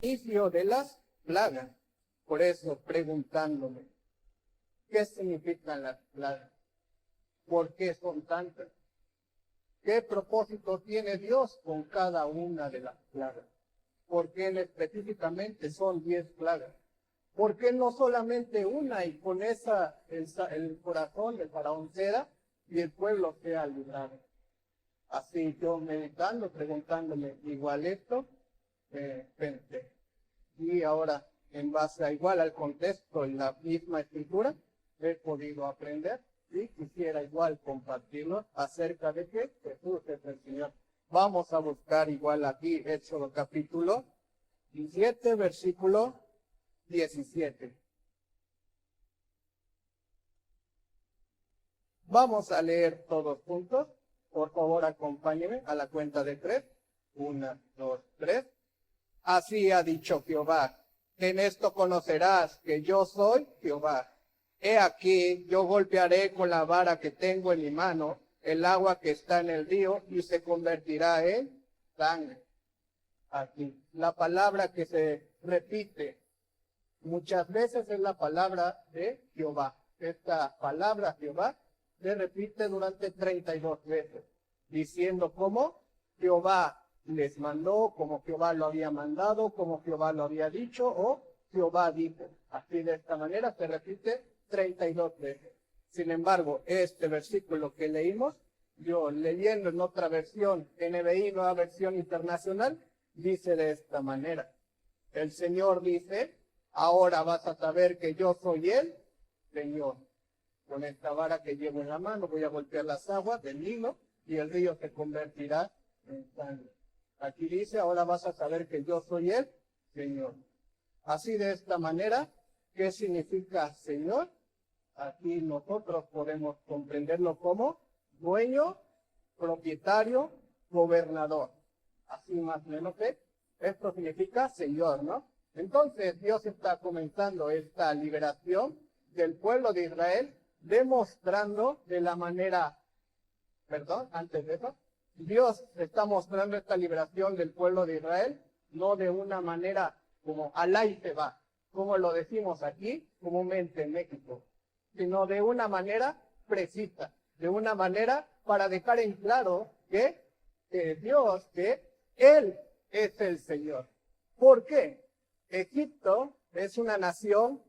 inicio de las plagas. Por eso, preguntándome, ¿qué significan las plagas? ¿Por qué son tantas? ¿Qué propósito tiene Dios con cada una de las plagas? ¿Por qué específicamente son 10 plagas? ¿Por qué no solamente una y con esa el corazón de Faraón ceda y el pueblo sea librado? Así yo meditando, preguntándome igual esto, pensé. Y ahora, en base a igual al contexto y la misma escritura, he podido aprender y quisiera igual compartirlo acerca de que Jesús es el Señor. Vamos a buscar igual aquí Éxodo capítulo 17, versículo 17. Vamos a leer todos juntos. Por favor, acompáñenme a la cuenta de 3. 1, 2, 3. Así ha dicho Jehová: en esto conocerás que yo soy Jehová. He aquí, yo golpearé con la vara que tengo en mi mano el agua que está en el río y se convertirá en sangre. Aquí, la palabra que se repite muchas veces es la palabra de Jehová. Esta palabra Jehová se repite durante 32 veces, diciendo cómo Jehová les mandó, como Jehová lo había mandado, como Jehová lo había dicho, o Jehová dijo. Así de esta manera se repite 32 veces. Sin embargo, este versículo que leímos, yo leyendo en otra versión, NBI, nueva versión internacional, dice de esta manera. El Señor dice: ahora vas a saber que yo soy el Señor. Con esta vara que llevo en la mano voy a golpear las aguas del Nilo y el río se convertirá en sangre. Aquí dice: ahora vas a saber que yo soy el Señor. Así de esta manera, ¿qué significa Señor? Aquí nosotros podemos comprenderlo como dueño, propietario, gobernador. Así más o menos que esto significa Señor, ¿no? Entonces Dios está comenzando esta liberación del pueblo de Israel, demostrando de la manera, antes de eso, Dios está mostrando esta liberación del pueblo de Israel, no de una manera como al ahí se va, como lo decimos aquí comúnmente en México, sino de una manera precisa, de una manera para dejar en claro que Dios, que Él es el Señor. ¿Por qué? Egipto es una nación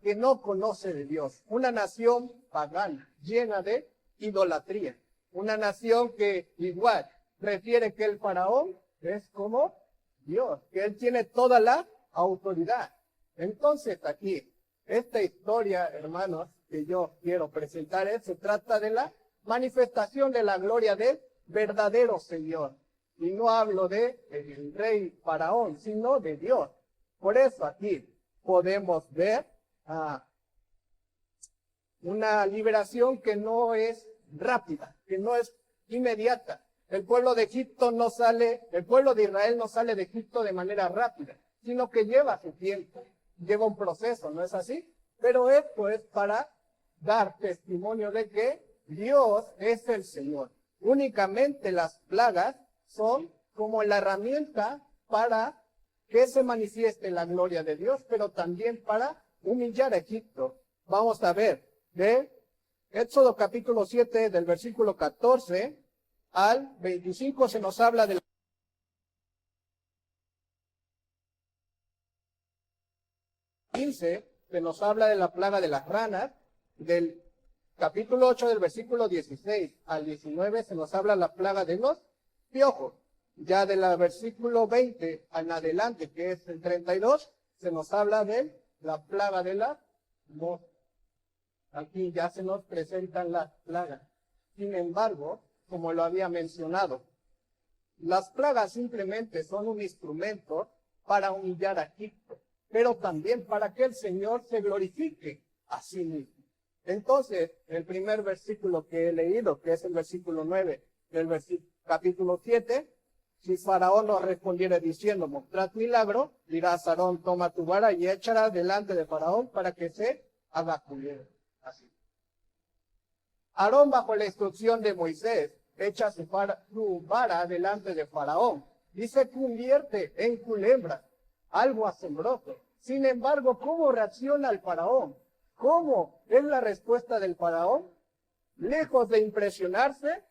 que no conoce de Dios, una nación pagana, llena de idolatría, una nación que igual prefiere que el faraón es como Dios, que Él tiene toda la autoridad. Entonces aquí, esta historia, hermanos, que yo quiero presentar, se trata de la manifestación de la gloria del verdadero Señor. Y no hablo de el rey faraón, sino de Dios. Por eso aquí podemos ver una liberación que no es rápida, que no es inmediata. El pueblo de Egipto no sale, el pueblo de Israel no sale de Egipto de manera rápida, sino que lleva su tiempo, lleva un proceso, ¿no es así? Pero esto es para dar testimonio de que Dios es el Señor. Únicamente las plagas son como la herramienta para que se manifieste la gloria de Dios, pero también para humillar a Egipto. Vamos a ver, de Éxodo capítulo 7, del versículo 14 al 25, se nos habla de la 15, se nos habla de la plaga de las ranas. Del capítulo 8, del versículo 16 al 19, se nos habla la plaga de los piojos. Ya del versículo 20 en adelante, que es el 32, se nos habla de la plaga de las moscas. Aquí ya se nos presentan las plagas. Sin embargo, como lo había mencionado, las plagas simplemente son un instrumento para humillar a Egipto, pero también para que el Señor se glorifique a sí mismo. Entonces, el primer versículo que he leído, que es el versículo 9 del capítulo 7, si Faraón nos respondiere diciendo: mostrad milagro, dirás Aarón: toma tu vara y échala delante de Faraón para que se haga culebra. Así. Aarón, bajo la instrucción de Moisés, echa su vara delante de Faraón y se convierte en culebra. algo asombroso. Sin embargo, ¿cómo reacciona el faraón? ¿Cómo es la respuesta del faraón? Lejos de impresionarse,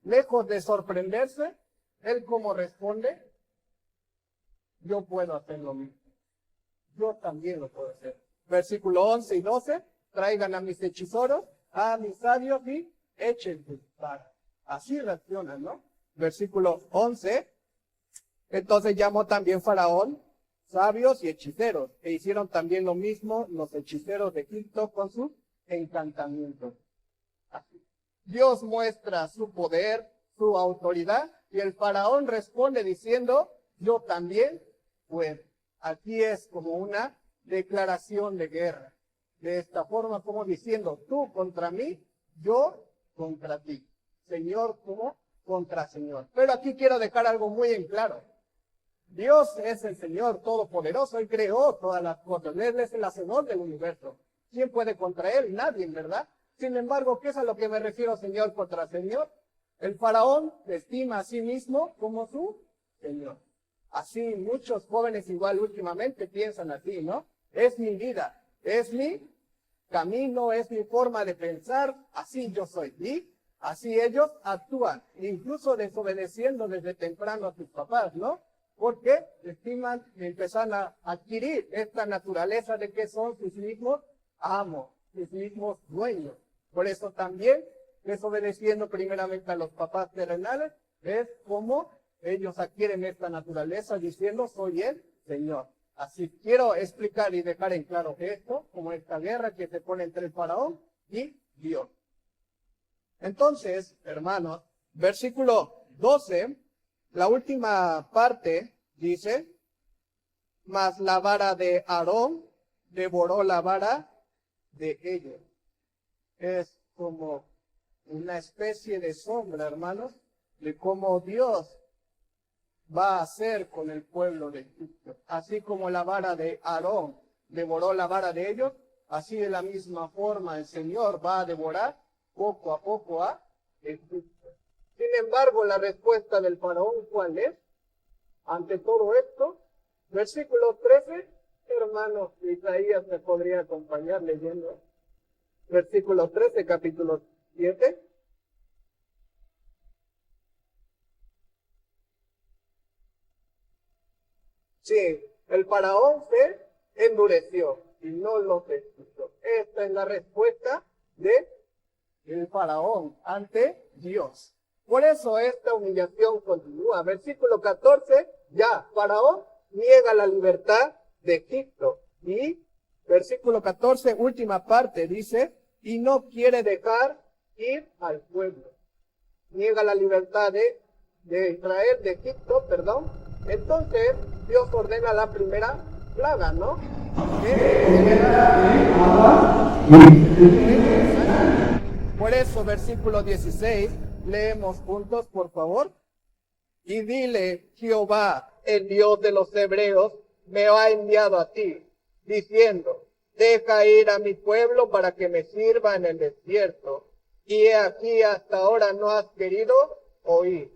lejos de sorprenderse, él cómo responde: yo puedo hacer lo mismo. Yo también lo puedo hacer. Versículo 11 y 12, traigan a mis hechiceros, a mis sabios y echen sus varas. Así reaccionan, ¿no? Versículo 11, entonces llamó también Faraón sabios y hechiceros, e hicieron también lo mismo los hechiceros de Egipto con sus encantamientos. Así. Dios muestra su poder, su autoridad, y el faraón responde diciendo: yo también puedo. Aquí es como una declaración de guerra. De esta forma, como diciendo: tú contra mí, yo contra ti. Señor como contra Señor. Pero aquí quiero dejar algo muy en claro. Dios es el Señor Todopoderoso, Él creó todas las cosas, Él es el hacedor del universo. ¿Quién puede contra Él? Nadie, ¿verdad? Sin embargo, ¿qué es a lo que me refiero, Señor contra Señor? El faraón se estima a sí mismo como su Señor. Así muchos jóvenes igual últimamente piensan así, ¿no? Es mi vida, es mi camino, es mi forma de pensar, así yo soy. Y así ellos actúan, incluso desobedeciendo desde temprano a sus papás, ¿no? Porque estiman y empiezan a adquirir esta naturaleza de que son sus mismos amos, sus mismos dueños. Por eso también, desobedeciendo primeramente a los papás terrenales, es como ellos adquieren esta naturaleza diciendo: soy el Señor. Así quiero explicar y dejar en claro esto, como esta guerra que se pone entre el faraón y Dios. Entonces, hermanos, versículo 12, la última parte dice: mas la vara de Aarón devoró la vara de ellos. Es como una especie de sombra, hermanos, de cómo Dios va a hacer con el pueblo de Egipto. Así como la vara de Aarón devoró la vara de ellos, así de la misma forma el Señor va a devorar poco a poco a Egipto. Sin embargo, la respuesta del faraón, ¿cuál es? Ante todo esto, versículo 13, hermanos, Isaías me podría acompañar leyendo. Versículo 13, capítulo 7. Sí, el faraón se endureció y no los escuchó. Esta es la respuesta del faraón ante Dios. Por eso esta humillación continúa. Versículo 14, ya, faraón niega la libertad de Egipto. Y versículo 14, última parte, dice: y no quiere dejar ir al pueblo. Niega la libertad de Israel, de Egipto, perdón. Entonces, Dios ordena la primera plaga, ¿no? Por eso, versículo 16, leemos juntos, por favor. Y dile: Jehová, el Dios de los hebreos, me ha enviado a ti, diciendo: deja ir a mi pueblo para que me sirva en el desierto. Y he aquí hasta ahora no has querido oír.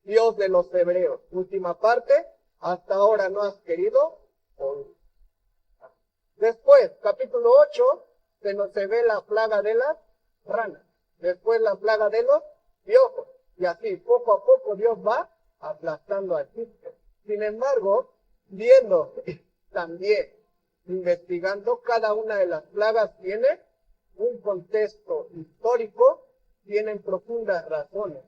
Dios de los hebreos. Última parte, hasta ahora no has querido oír. Después, capítulo 8, se ve la plaga de las ranas. Después la plaga de los piojos. Y así, poco a poco, Dios va aplastando a Egipto. Sin embargo, viendo también, investigando, cada una de las plagas tiene un contexto histórico, tienen profundas razones.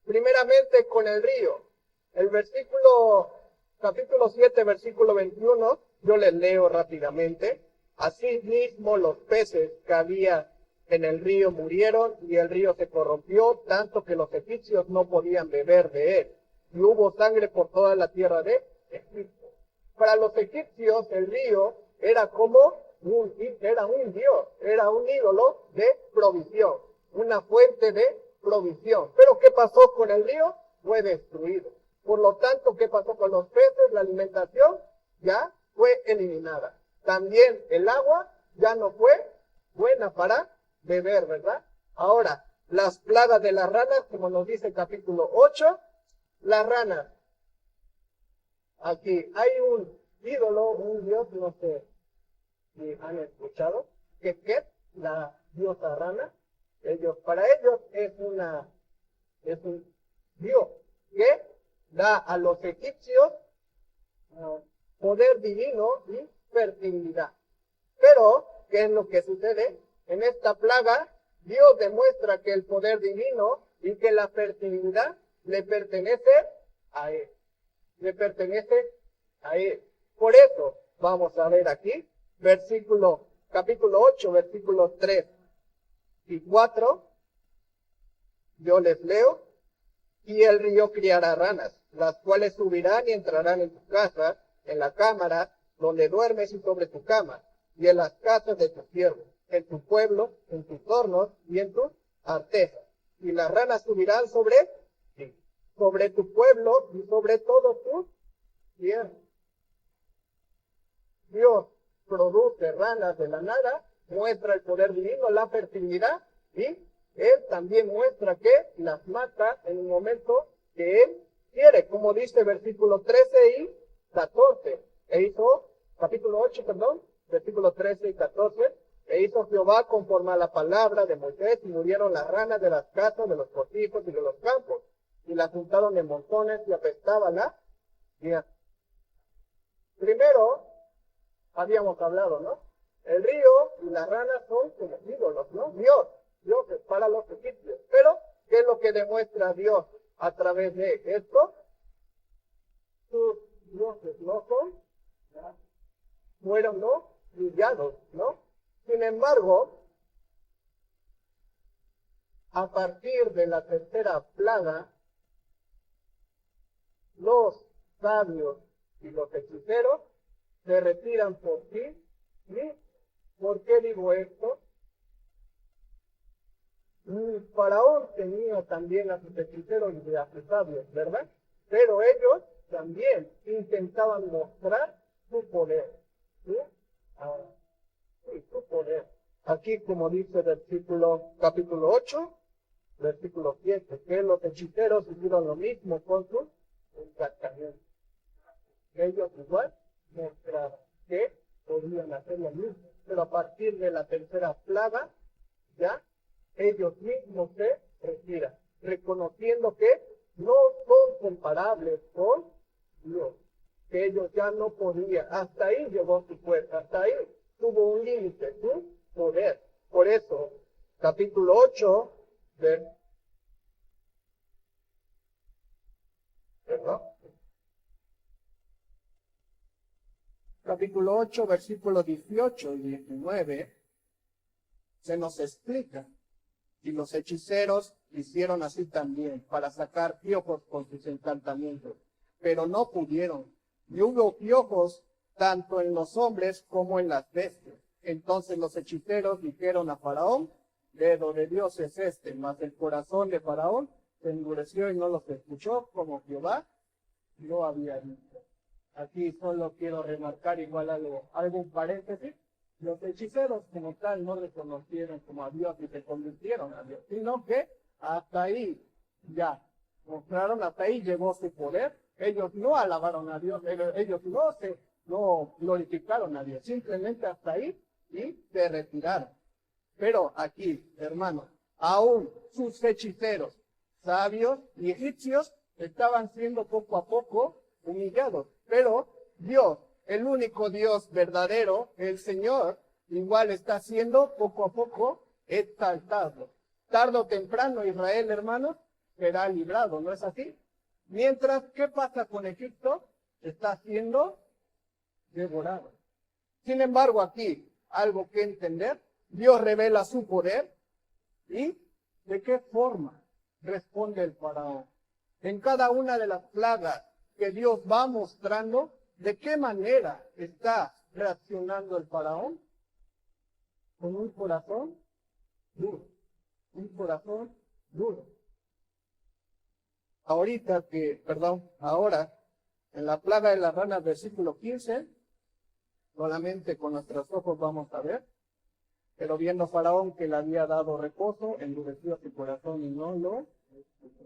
Primeramente con el río. El capítulo 7, versículo 21, yo les leo rápidamente. Asimismo los peces que había en el río murieron y el río se corrompió, tanto que los egipcios no podían beber de él. Y hubo sangre por toda la tierra de Egipto. Para los egipcios el río era como un dios, era un ídolo de provisión, una fuente de provisión. Pero ¿qué pasó con el río? Fue destruido. Por lo tanto, ¿qué pasó con los peces? La alimentación ya fue eliminada. También el agua ya no fue buena para beber, ¿verdad? Ahora, las plagas de las ranas, como nos dice el capítulo 8, las ranas Aquí hay un ídolo, un dios, no sé si han escuchado, que es la diosa rana. Para ellos es un dios que da a los egipcios poder divino y fertilidad. Pero, ¿qué es lo que sucede? En esta plaga, Dios demuestra que el poder divino y que la fertilidad le pertenece a Él. Le pertenece a Él. Por eso, vamos a ver aquí, capítulo 8, versículos 3 y 4. Yo les leo. Y el río criará ranas, las cuales subirán y entrarán en tu casa, en la cámara donde duermes y sobre tu cama, y en las casas de tus siervos, en tu pueblo, en tus hornos y en tus artesas. Y las ranas subirán sobre tu pueblo y sobre todos tus siervos. Dios produce ranas de la nada, muestra el poder divino, la fertilidad, y Él también muestra que las mata en un momento que Él quiere, como dice versículo 13 y 14. Capítulo 8, versículos 13 y 14. E hizo Jehová conforme a la palabra de Moisés, y murieron las ranas de las casas, de los cortijos y de los campos, y las juntaron en montones y apestaban la tierra. Primero, habíamos hablado, ¿no? El río y las ranas son como ídolos, ¿no? Dios para los egipcios. Pero, ¿qué es lo que demuestra Dios a través de esto? Sus dioses no fueron, ¿no? Humillados, ¿no? Sin embargo, a partir de la tercera plaga, los sabios y los hechiceros se retiran por sí. ¿Y por qué digo esto? Faraón tenía también a sus hechiceros y a sus sabios, ¿verdad? Pero ellos también intentaban mostrar su poder. ¿Sí? Su poder. Aquí, como dice capítulo 8, versículo 7, que los hechiceros hicieron lo mismo con sus encantamientos. Ellos igual mostraban que podían hacer lo mismo. Pero a partir de la tercera plaga, ya ellos mismos se retiran, reconociendo que no son comparables con Dios, que ellos ya no podían. Hasta ahí llegó su fuerza, hasta ahí tuvo un límite, su poder. Por eso, capítulo 8, capítulo 8, versículos 18 y 19, se nos explica. Y los hechiceros hicieron así también, para sacar piojos con sus encantamientos, pero no pudieron. Y hubo piojos tanto en los hombres como en las bestias. Entonces los hechiceros dijeron a Faraón, dedo de Dios es este, mas el corazón de Faraón se endureció y no los escuchó, como Jehová no había dicho. Aquí solo quiero remarcar igual algún paréntesis. Los hechiceros como tal no reconocieron como a Dios y se convirtieron a Dios, sino que hasta ahí ya mostraron, hasta ahí llegó su poder. Ellos no alabaron a Dios, ellos no glorificaron a Dios, simplemente hasta ahí y se retiraron. Pero aquí, hermanos, aún sus hechiceros, sabios y egipcios estaban siendo poco a poco humillados, pero Dios, el único Dios verdadero, el Señor, igual está siendo poco a poco exaltado. Tarde o temprano Israel, hermanos, será librado, ¿no es así? Mientras, ¿qué pasa con Egipto? Está siendo devorado. Sin embargo, aquí, algo que entender, Dios revela su poder y de qué forma responde el faraón. En cada una de las plagas que Dios va mostrando, ¿de qué manera está reaccionando el faraón? Con un corazón duro. Un corazón duro. Ahora, en la plaga de las ranas, versículo 15, solamente con nuestros ojos vamos a ver. Pero viendo Faraón que le había dado reposo, endureció su corazón y no lo escuchó.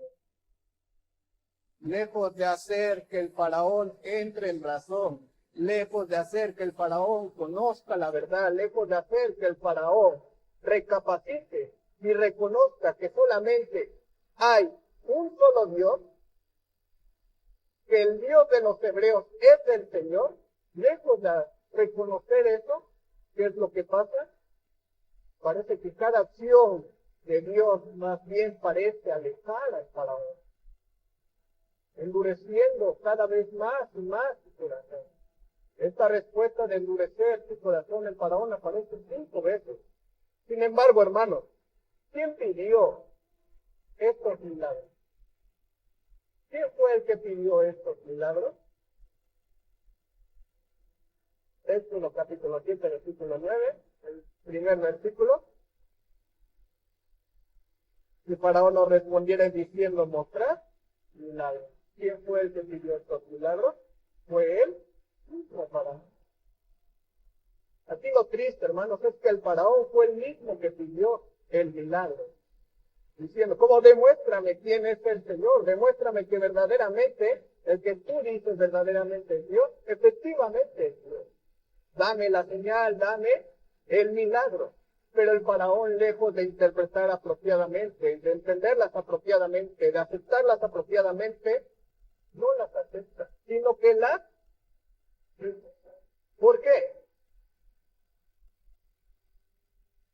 lejos de hacer que el faraón entre en razón, lejos de hacer que el faraón conozca la verdad, lejos de hacer que el faraón recapacite y reconozca que solamente hay un solo Dios, que el Dios de los hebreos es el Señor, lejos de reconocer eso, ¿qué es lo que pasa? Parece que cada acción de Dios más bien parece alejar al faraón, endureciendo cada vez más y más su corazón. Esta respuesta de endurecer su corazón el faraón aparece 5 veces. Sin embargo, hermanos, ¿quién pidió estos milagros? ¿Quién fue el que pidió estos milagros? Éxodo capítulo 7, versículo 9, el primer versículo. Si Faraón nos respondiera diciendo, mostrar milagros. ¿Quién fue el que pidió estos milagros? Fue él mismo Faraón. Aquí lo triste, hermanos, es que el Faraón fue el mismo que pidió el milagro. Diciendo, ¿cómo demuéstrame quién es el Señor? Demuéstrame que verdaderamente, el que tú dices verdaderamente es Dios, efectivamente es Dios. Dame la señal, dame el milagro. Pero el faraón, lejos de interpretar apropiadamente, de entenderlas apropiadamente, de aceptarlas apropiadamente, no las acepta, sino que las... ¿Por qué?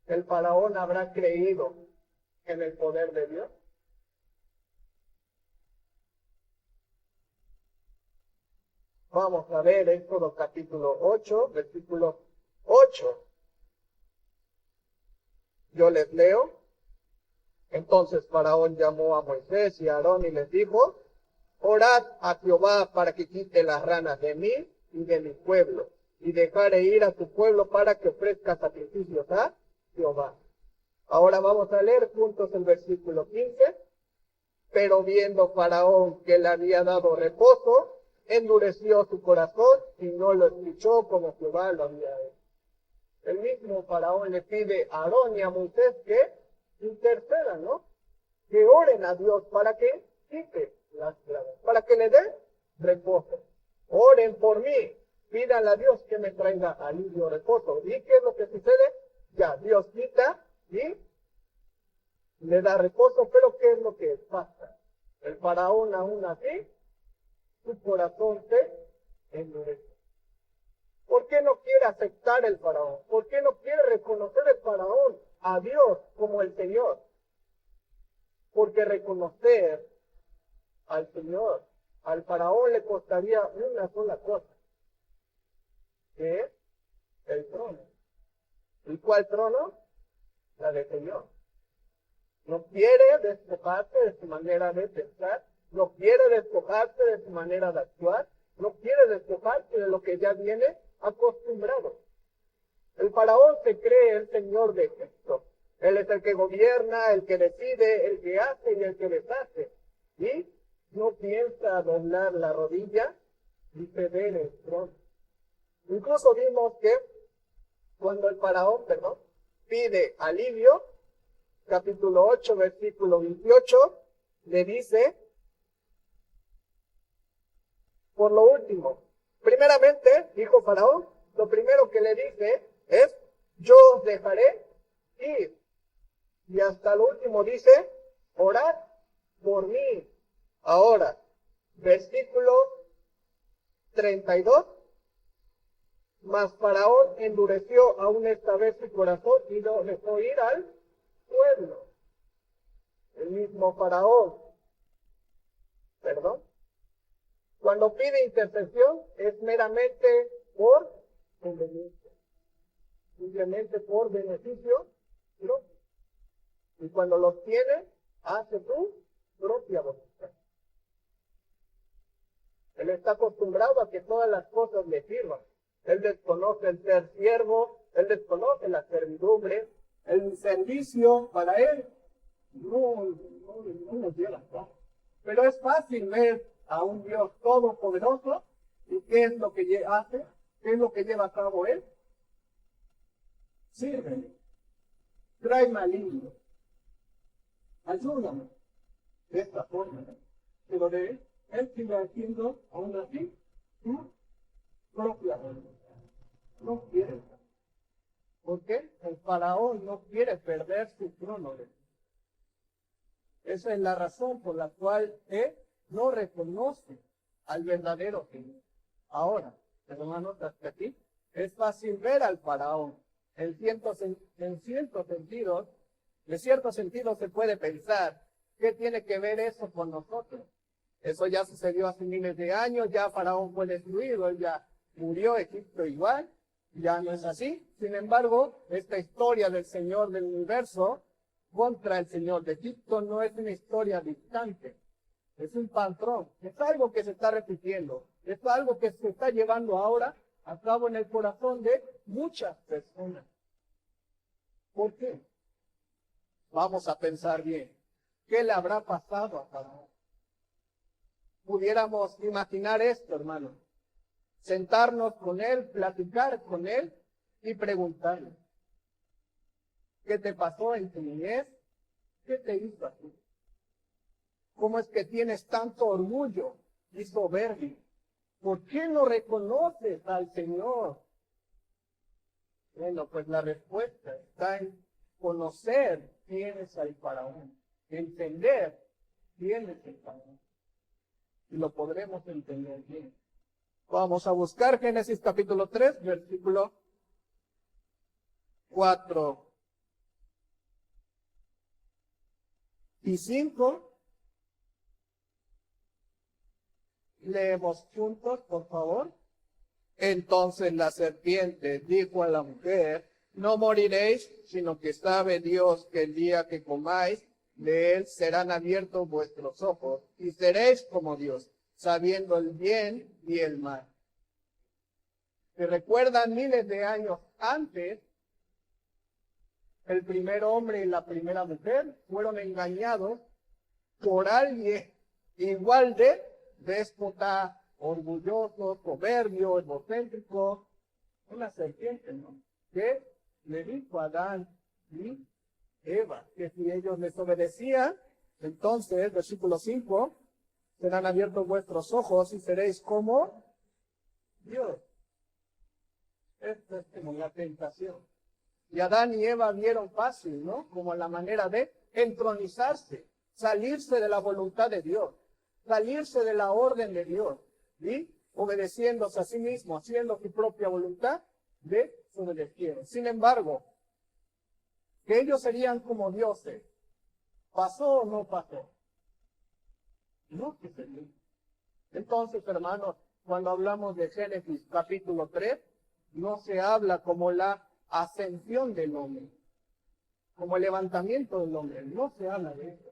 ¿El faraón habrá creído en el poder de Dios? Vamos a ver Éxodo capítulo 8, versículo 8. Yo les leo. Entonces Faraón llamó a Moisés y a Aarón y les dijo, orad a Jehová para que quite las ranas de mí y de mi pueblo, y dejare ir a tu pueblo para que ofrezca sacrificios a Jehová. Ahora vamos a leer juntos el versículo 15. Pero viendo Faraón que le había dado reposo, endureció su corazón y no lo escuchó como Jehová lo había hecho. El mismo Faraón le pide a Aarón y a Moisés que intercedan, ¿no? Que oren a Dios para que quite las plagas, para que le dé reposo. Oren por mí, pidan a Dios que me traiga alivio, reposo. ¿Y qué es lo que sucede? Ya, Dios quita y le da reposo, pero ¿qué es lo que pasa? El faraón aún así, su corazón se endurece. ¿Por qué no quiere aceptar el faraón? ¿Por qué no quiere reconocer el faraón a Dios como el Señor? Porque reconocer al Señor, al faraón le costaría una sola cosa, que es el trono. ¿Y cuál trono? La del Señor. No quiere despojarse de su manera de pensar, no quiere despojarse de su manera de actuar, no quiere despojarse de lo que ya viene acostumbrado. El faraón se cree el señor de Egipto. Él es el que gobierna, el que decide, el que hace y el que deshace. Y no piensa doblar la rodilla y ceder el trono. Incluso vimos que cuando el faraón, pide alivio, capítulo 8, versículo 28, le dice, por lo último, primeramente, dijo Faraón, lo primero que le dice es, yo os dejaré ir. Y hasta lo último dice, orad por mí. Ahora, versículo 32, mas Faraón endureció aún esta vez su corazón y no dejó ir al pueblo. El mismo Faraón, cuando pide intercesión es meramente por conveniencia, simplemente por beneficio propio. Y cuando los tiene, hace su propia voluntad. Él está acostumbrado a que todas las cosas le sirvan. Él desconoce el ser siervo, él desconoce la servidumbre. El servicio para él no nos lleva. Pero es fácil ver a un Dios todopoderoso y qué es lo que hace, qué es lo que lleva a cabo él. Sírveme, tráeme alivio, ayúdame de esta forma. Pero de él sigue haciendo aún así su propia voluntad. No quiere. ¿Por qué? El faraón no quiere perder su trono. Esa es la razón por la cual él no reconoce al verdadero Señor. Ahora, hermanos, hasta aquí, es fácil ver al faraón. En cierto sentido se puede pensar, ¿qué tiene que ver eso con nosotros? Eso ya sucedió hace miles de años, ya Faraón fue destruido, él ya murió, Egipto igual, ya no es así. Sin embargo, esta historia del Señor del universo contra el Señor de Egipto no es una historia distante, es un patrón, es algo que se está repitiendo, es algo que se está llevando ahora a cabo en el corazón de muchas personas. ¿Por qué? Vamos a pensar bien, ¿qué le habrá pasado a Faraón? Pudiéramos imaginar esto, hermano. Sentarnos con él, platicar con él y preguntarle, ¿qué te pasó en tu niñez? ¿Qué te hizo así? ¿Cómo es que tienes tanto orgullo y soberbia? ¿Por qué no reconoces al Señor? Bueno, pues la respuesta está en conocer quién es el faraón, entender quién es el faraón. Y lo podremos entender bien. Vamos a buscar Génesis capítulo 3, versículo 4 y 5. Leemos juntos, por favor. Entonces la serpiente dijo a la mujer, no moriréis, sino que sabe Dios que el día que comáis de él serán abiertos vuestros ojos y seréis como Dios, sabiendo el bien y el mal. Se recuerdan miles de años antes, el primer hombre y la primera mujer fueron engañados por alguien igual de déspota, orgulloso, soberbio, egocéntrico, una serpiente, ¿no? Que le dijo a Adán y Eva que si ellos les obedecían, entonces, versículo 5, serán abiertos vuestros ojos y seréis como Dios. Esto es como la tentación. Y Adán y Eva vieron fácil, ¿no? Como la manera de entronizarse, salirse de la voluntad de Dios, salirse de la orden de Dios, y obedeciéndose a sí mismo, haciendo su propia voluntad, desobedecieron. Sin embargo, que ellos serían como dioses, ¿pasó o no pasó? No sucedió. Entonces, hermanos, cuando hablamos de Génesis capítulo 3, no se habla como la ascensión del hombre, como el levantamiento del hombre, no se habla de eso,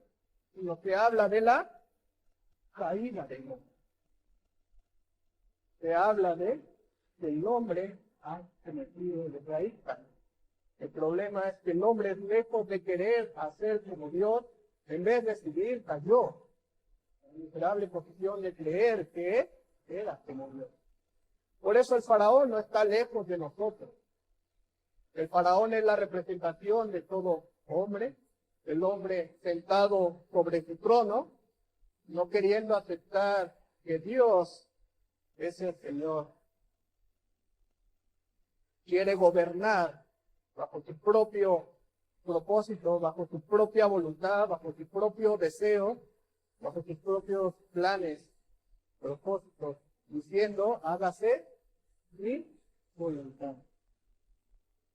sino se habla de la caída del hombre. Se habla de que el hombre ha cometido de raíz. El problema es que el hombre, lejos de querer hacer como Dios, en vez de decidir, cayó en la miserable posición de creer que era como Dios. Por eso el faraón no está lejos de nosotros. El faraón es la representación de todo hombre, el hombre sentado sobre su trono, no queriendo aceptar que Dios es el Señor. Quiere gobernar bajo su propio propósito, bajo su propia voluntad, bajo su propio deseo, bajo sus propios planes, propósitos, diciendo, hágase mi voluntad.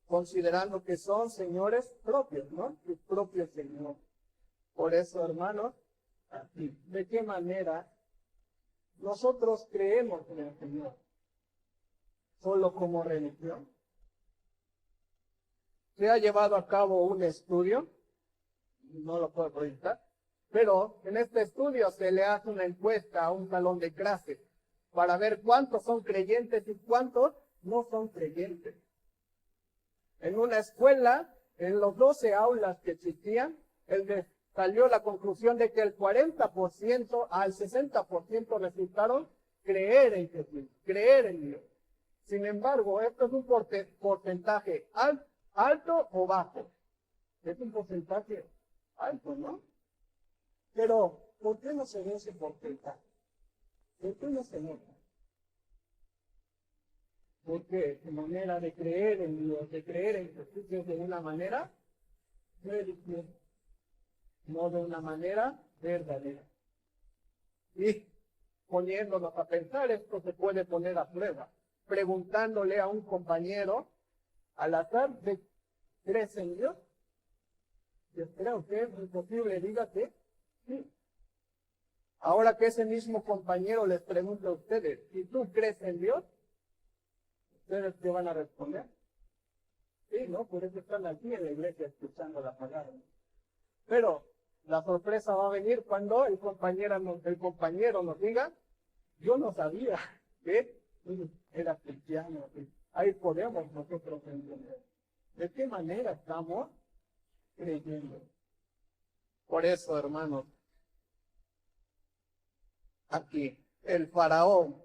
Considerando que son señores propios, ¿no? Su propio Señor. Por eso, hermanos, ¿de qué manera nosotros creemos en el Señor? ¿Solo como religión? Se ha llevado a cabo un estudio, no lo puedo proyectar, pero en este estudio se le hace una encuesta a un salón de clase para ver cuántos son creyentes y cuántos no son creyentes. En una escuela, en los 12 aulas que existían, salió la conclusión de que el 40% al 60% resultaron creer en Jesús, creer en Dios. Sin embargo, esto es un porcentaje alto o bajo. Es un porcentaje alto, ¿no? Pero, ¿por qué no se ve ese porcentaje? Esto no se nota. Porque su manera de creer en Dios, de creer en Jesús es de una manera religiosa, no de una manera verdadera. Y poniéndonos a pensar, esto se puede poner a prueba, preguntándole a un compañero al azar de ¿crees en Dios? Yo creo que es imposible, dígate, sí. Ahora que ese mismo compañero les pregunta a ustedes, ¿y tú crees en Dios? ¿Ustedes qué van a responder? Sí, ¿no? Por eso están aquí en la iglesia escuchando la palabra. Pero la sorpresa va a venir cuando el compañero nos diga, yo no sabía que era cristiano. Ahí podemos nosotros entender. ¿De qué manera estamos creyendo? Por eso, hermanos, aquí el faraón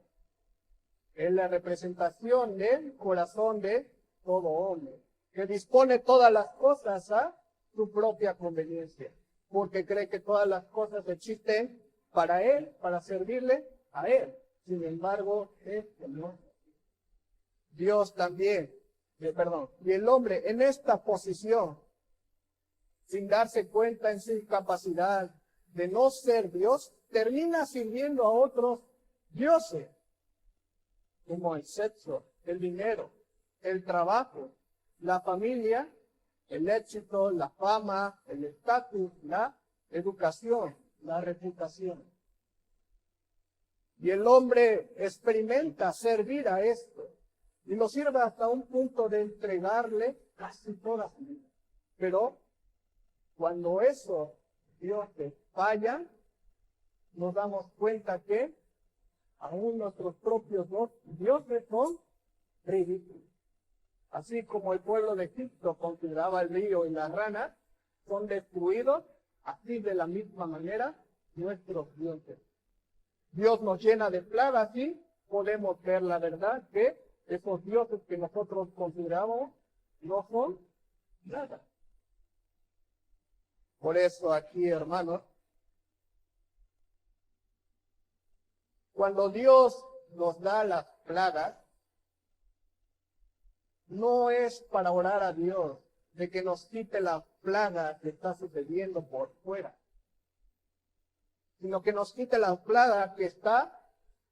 es la representación del corazón de todo hombre, que dispone todas las cosas a su propia conveniencia, porque cree que todas las cosas existen para él, para servirle a él. Sin embargo, no. Dios también, y el hombre en esta posición, sin darse cuenta en su incapacidad de no ser Dios, termina sirviendo a otros dioses, como el sexo, el dinero, el trabajo, la familia, el éxito, la fama, el estatus, la educación, la reputación. Y el hombre experimenta servir a esto y lo sirve hasta un punto de entregarle casi toda su vida. Pero cuando esos dioses fallan, nos damos cuenta que aún nuestros propios dioses son ridículos. Así como el pueblo de Egipto consideraba el río y las ranas, son destruidos, así de la misma manera nuestros dioses. Dios nos llena de plagas y podemos ver la verdad que esos dioses que nosotros consideramos no son nada. Por eso aquí, hermanos, cuando Dios nos da las plagas, no es para orar a Dios de que nos quite la plaga que está sucediendo por fuera, sino que nos quite la plaga que está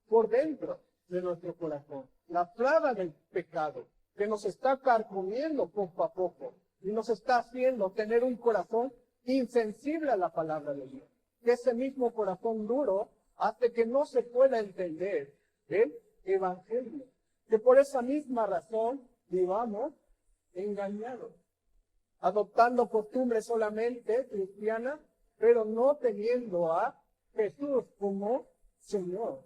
por dentro de nuestro corazón. La plaga del pecado que nos está carcomiendo poco a poco y nos está haciendo tener un corazón insensible a la palabra de Dios. Que ese mismo corazón duro hace que no se pueda entender el evangelio. Que por esa misma razón vivamos engañados, adoptando costumbres solamente cristianas, pero no teniendo a Jesús como Señor.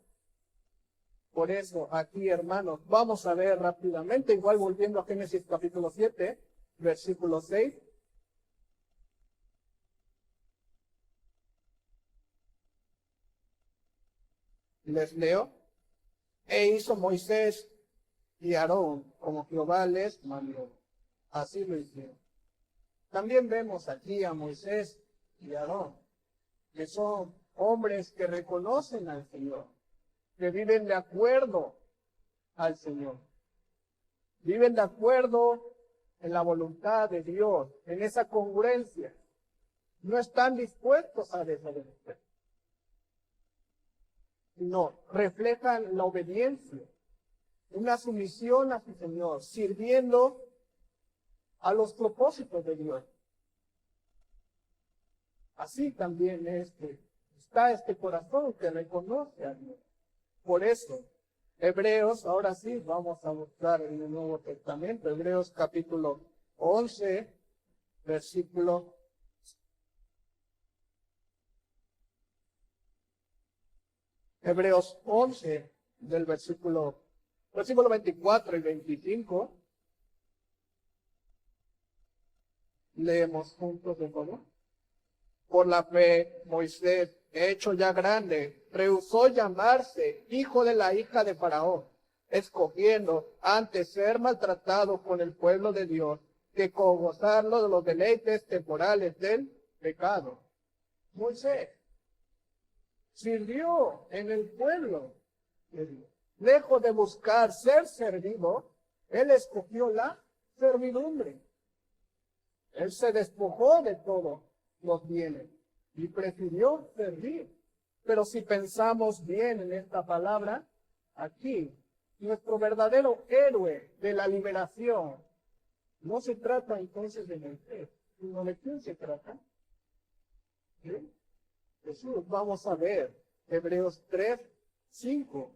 Por eso aquí, hermanos, vamos a ver rápidamente, igual volviendo a Génesis capítulo 7, versículo 6. Les leo. E hizo Moisés y Aarón como Jehová les mandó. Así lo hicieron. También vemos aquí a Moisés y Aarón, que son hombres que reconocen al Señor, que viven de acuerdo al Señor. Viven de acuerdo en la voluntad de Dios, en esa congruencia. No están dispuestos a desobedecer, sino reflejan la obediencia, una sumisión a su Señor, sirviendo a los propósitos de Dios. Así también está este corazón que reconoce a Dios. Por eso, Hebreos, ahora sí, vamos a buscar en el Nuevo Testamento, Hebreos capítulo 11, versículo 11, del versículo 24 y 25. Leemos juntos de nuevo. Por la fe, Moisés, hecho ya grande, rehusó llamarse hijo de la hija de Faraón, escogiendo antes ser maltratado con el pueblo de Dios que con gozarlo de los deleites temporales del pecado. Moisés sirvió en el pueblo de Dios. Lejos de buscar ser servido, él escogió la servidumbre. Él se despojó de todos los bienes y prefirió servir. Pero si pensamos bien en esta palabra, aquí, nuestro verdadero héroe de la liberación, no se trata entonces de Moisés, sino de quién se trata. ¿Sí? Jesús, vamos a ver, Hebreos 3, 5.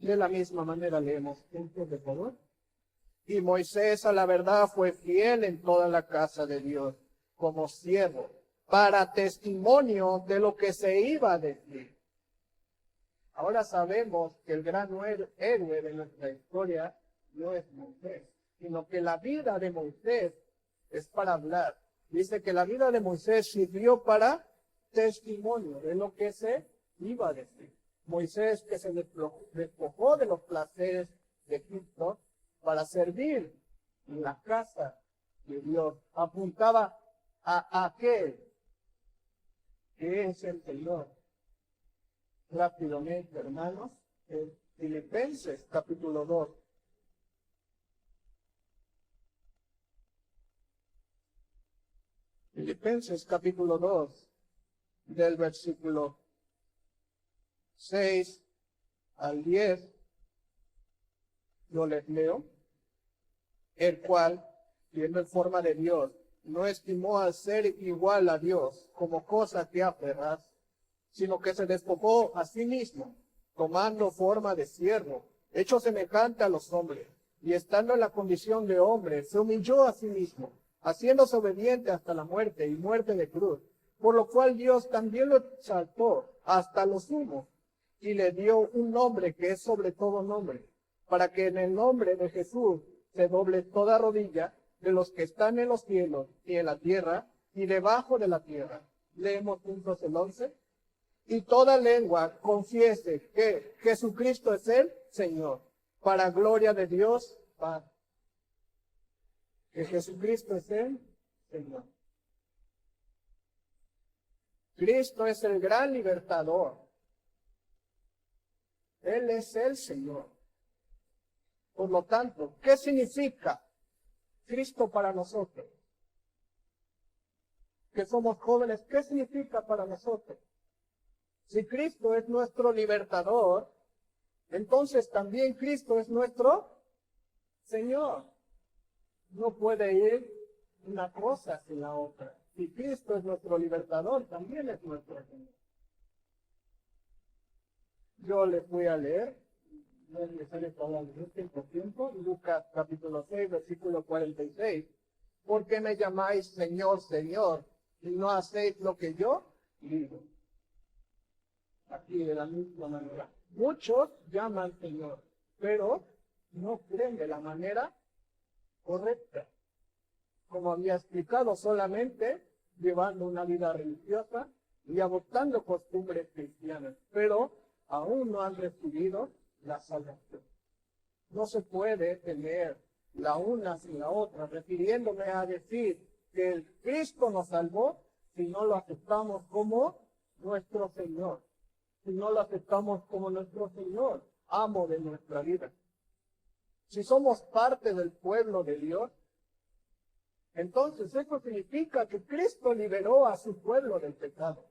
De la misma manera leemos juntos, de favor. Y Moisés a la verdad fue fiel en toda la casa de Dios, como siervo, para testimonio de lo que se iba a decir. Ahora sabemos que el gran héroe de nuestra historia no es Moisés, sino que la vida de Moisés es para hablar. Dice que la vida de Moisés sirvió para testimonio de lo que se iba a decir. Moisés, que se despojó de los placeres de Egipto para servir en la casa de Dios, apuntaba a aquel que es el Señor. Rápidamente, hermanos, en Filipenses capítulo 2. Filipenses capítulo 2, del versículo 6 al 10, yo les leo, el cual, siendo en forma de Dios, no estimó al ser igual a Dios como cosa que aferrarse, sino que se despojó a sí mismo, tomando forma de siervo, hecho semejante a los hombres, y estando en la condición de hombre, se humilló a sí mismo, haciéndose obediente hasta la muerte y muerte de cruz, por lo cual Dios también lo exaltó hasta lo sumo, y le dio un nombre que es sobre todo nombre, para que en el nombre de Jesús se doble toda rodilla de los que están en los cielos y en la tierra y debajo de la tierra. Leemos juntos el 11. Y toda lengua confiese que Jesucristo es el Señor, para gloria de Dios Padre. Que Jesucristo es el Señor. Cristo es el gran libertador. Él es el Señor. Por lo tanto, ¿qué significa Cristo para nosotros? Que somos jóvenes, ¿qué significa para nosotros? Si Cristo es nuestro libertador, entonces también Cristo es nuestro Señor. No puede ir una cosa sin la otra. Si Cristo es nuestro libertador, también es nuestro Señor. Yo les voy a leer, no es necesario que hablar de tiempo, Lucas capítulo 6, versículo 46. ¿Por qué me llamáis Señor, Señor, y no hacéis lo que yo digo? Aquí de la misma manera. Muchos llaman Señor, pero no creen de la manera correcta. Como había explicado, solamente llevando una vida religiosa y adoptando costumbres cristianas, pero aún no han recibido la salvación. No se puede tener la una sin la otra, refiriéndome a decir que el Cristo nos salvó si no lo aceptamos como nuestro Señor, si no lo aceptamos como nuestro Señor, amo de nuestra vida. Si somos parte del pueblo de Dios, entonces eso significa que Cristo liberó a su pueblo del pecado,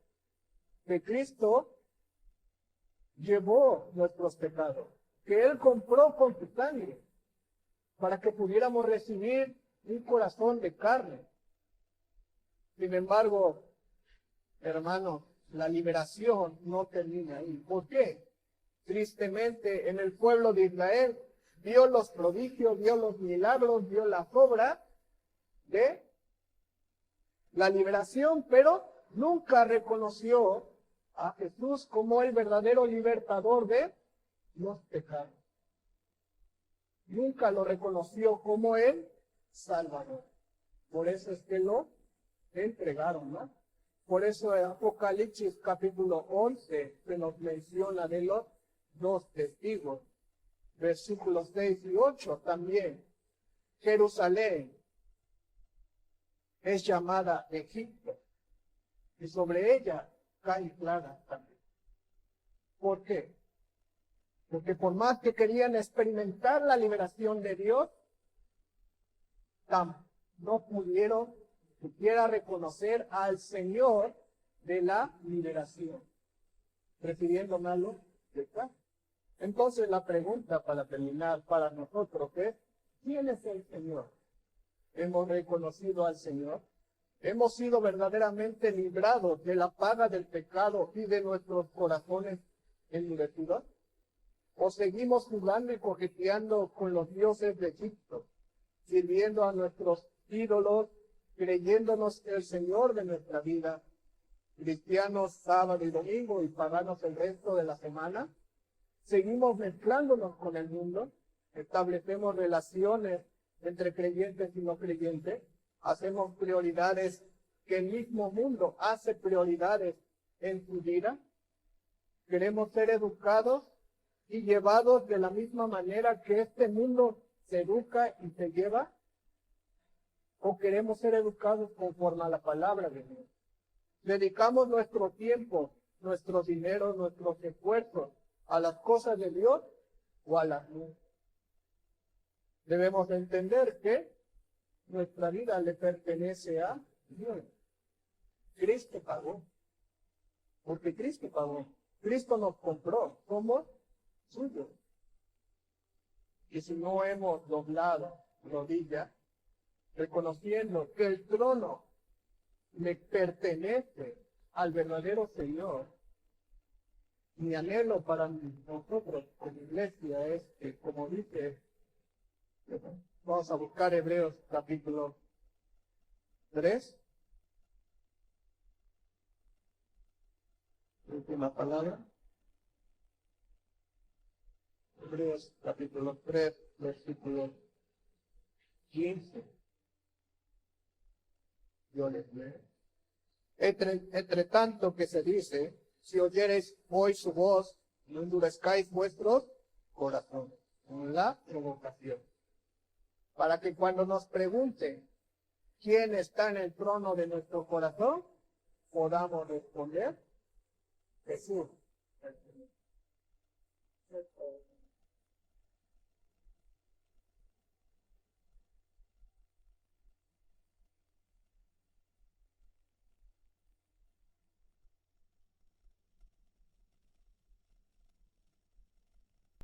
que Cristo llevó nuestros pecados, que Él compró con su sangre para que pudiéramos recibir un corazón de carne. Sin embargo, hermanos, la liberación no termina ahí. ¿Por qué? Tristemente, en el pueblo de Israel vio los prodigios, vio los milagros, vio las obras de la liberación, pero nunca reconoció a Jesús como el verdadero libertador de los pecados. Nunca lo reconoció como el Salvador. Por eso es que lo entregaron, ¿no? Por eso en Apocalipsis capítulo 11 se nos menciona de los dos testigos. Versículos 6 y 8 también. Jerusalén, es llamada Egipto, y sobre ella cae plaga también. ¿Por qué? Porque por más que querían experimentar la liberación de Dios, no pudieron siquiera reconocer al Señor de la liberación, prefiriendo malo pecado. Entonces la pregunta para terminar para nosotros es, ¿quién es el Señor? ¿Hemos reconocido al Señor? ¿Hemos sido verdaderamente librados de la paga del pecado y de nuestros corazones endurecidos? ¿O seguimos jugando y coqueteando con los dioses de Egipto, sirviendo a nuestros ídolos, creyéndonos el Señor de nuestra vida, cristianos sábado y domingo y paganos el resto de la semana? ¿Seguimos mezclándonos con el mundo? ¿Establecemos relaciones entre creyentes y no creyentes? ¿Hacemos prioridades que el mismo mundo hace prioridades en su vida? ¿Queremos ser educados y llevados de la misma manera que este mundo se educa y se lleva? ¿O queremos ser educados conforme a la palabra de Dios? ¿Dedicamos nuestro tiempo, nuestro dinero, nuestros esfuerzos a las cosas de Dios o a las nuestras? Debemos entender que nuestra vida le pertenece a Dios. Cristo pagó. Porque Cristo pagó. Cristo nos compró. Somos suyos. Y si no hemos doblado rodilla, reconociendo que el trono le pertenece al verdadero Señor, mi anhelo para nosotros como iglesia es que, como dice, vamos a buscar Hebreos capítulo 3, última palabra. Hebreos capítulo 3, versículo 15. Yo les leo. Entre tanto que se dice, si oyereis hoy su voz, no endurezcáis vuestros corazones. Con la provocación. Para que cuando nos pregunten quién está en el trono de nuestro corazón, podamos responder, Jesús.